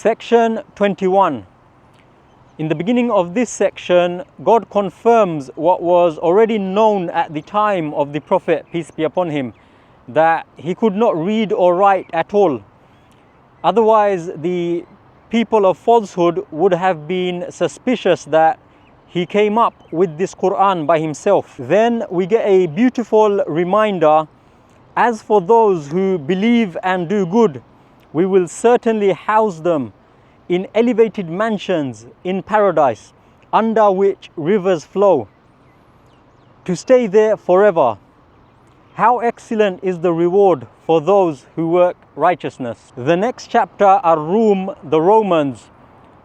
Section 21. In the beginning of this section, God confirms what was already known at the time of the Prophet, peace be upon him, that he could not read or write at all. Otherwise, the people of falsehood would have been suspicious that he came up with this Qur'an by himself. Then we get a beautiful reminder, as for those who believe and do good, we will certainly house them in elevated mansions in paradise, under which rivers flow, to stay there forever. How excellent is the reward for those who work righteousness. The next chapter, Ar-Rum, the Romans,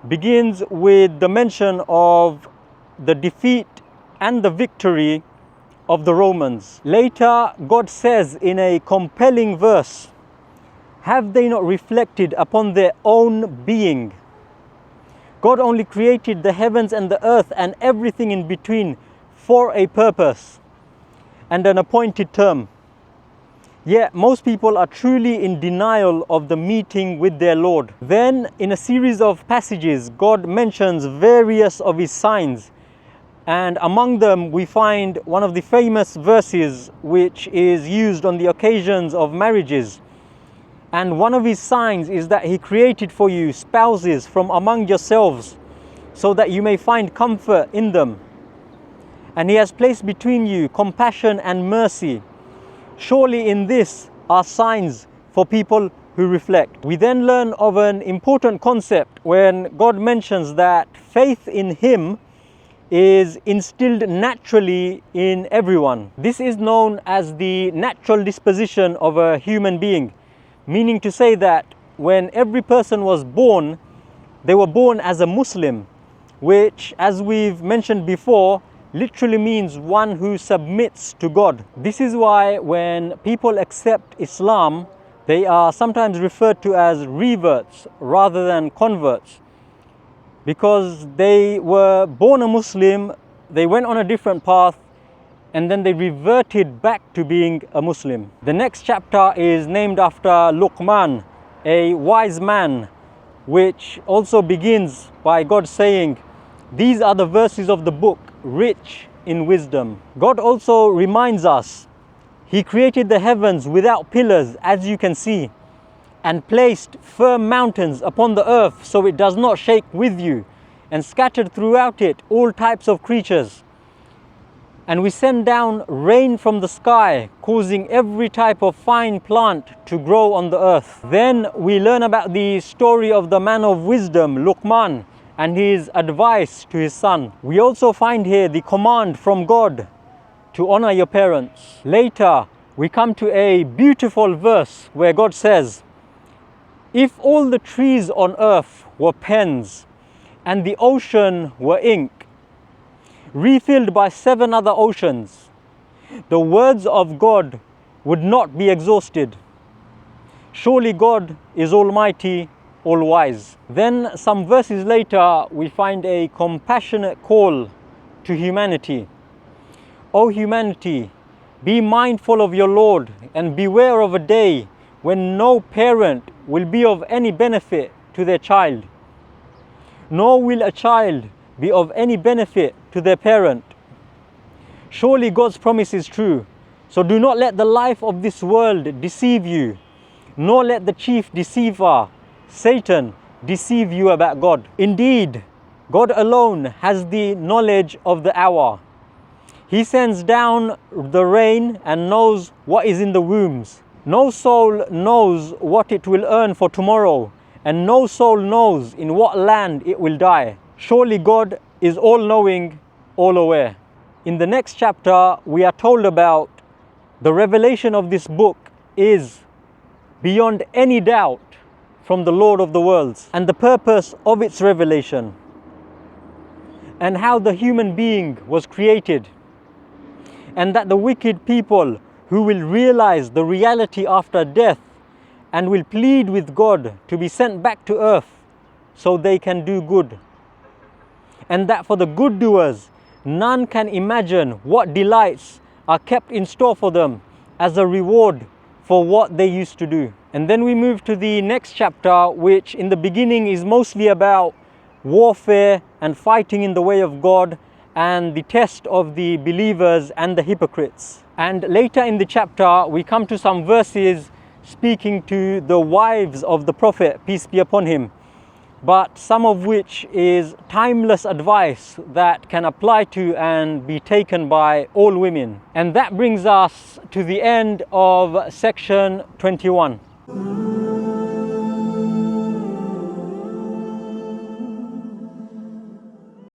begins with the mention of the defeat and the victory of the Romans. Later, God says in a compelling verse, have they not reflected upon their own being? God only created the heavens and the earth and everything in between for a purpose and an appointed term. Yet most people are truly in denial of the meeting with their Lord. Then in a series of passages, God mentions various of his signs, and among them we find one of the famous verses which is used on the occasions of marriages. And one of his signs is that he created for you spouses from among yourselves, so that you may find comfort in them. And he has placed between you compassion and mercy. Surely in this are signs for people who reflect. We then learn of an important concept when God mentions that faith in him is instilled naturally in everyone. This is known as the natural disposition of a human being. Meaning to say that when every person was born, they were born as a Muslim, which, as we've mentioned before, literally means one who submits to God. This is why when people accept Islam, they are sometimes referred to as reverts rather than converts, because they were born a Muslim, they went on a different path, and then they reverted back to being a Muslim. The next chapter is named after Luqman, a wise man, which also begins by God saying, these are the verses of the book, rich in wisdom. God also reminds us, he created the heavens without pillars, as you can see, and placed firm mountains upon the earth so it does not shake with you, and scattered throughout it all types of creatures. And we send down rain from the sky, causing every type of fine plant to grow on the earth. Then we learn about the story of the man of wisdom, Luqman, and his advice to his son. We also find here the command from God to honor your parents. Later, we come to a beautiful verse where God says, if all the trees on earth were pens, and the ocean were ink, refilled by 7 other oceans, the words of God would not be exhausted. Surely God is almighty, all-wise. Then some verses later, we find a compassionate call to humanity. O humanity, be mindful of your Lord and beware of a day when no parent will be of any benefit to their child, nor will a child be of any benefit to their parent. Surely God's promise is true, so do not let the life of this world deceive you, nor let the chief deceiver, Satan, deceive you about God. Indeed, God alone has the knowledge of the hour. He sends down the rain and knows what is in the wombs. No soul knows what it will earn for tomorrow, and no soul knows in what land it will die. Surely God is all-knowing, all-aware. In the next chapter, we are told about the revelation of this book is beyond any doubt from the Lord of the worlds, and the purpose of its revelation, and how the human being was created, and that the wicked people who will realize the reality after death and will plead with God to be sent back to earth so they can do good. And that for the good doers, none can imagine what delights are kept in store for them as a reward for what they used to do. And then we move to the next chapter, which in the beginning is mostly about warfare and fighting in the way of God and the test of the believers and the hypocrites. And later in the chapter we come to some verses speaking to the wives of the Prophet, peace be upon him, but some of which is timeless advice that can apply to and be taken by all women. And that brings us to the end of section 21.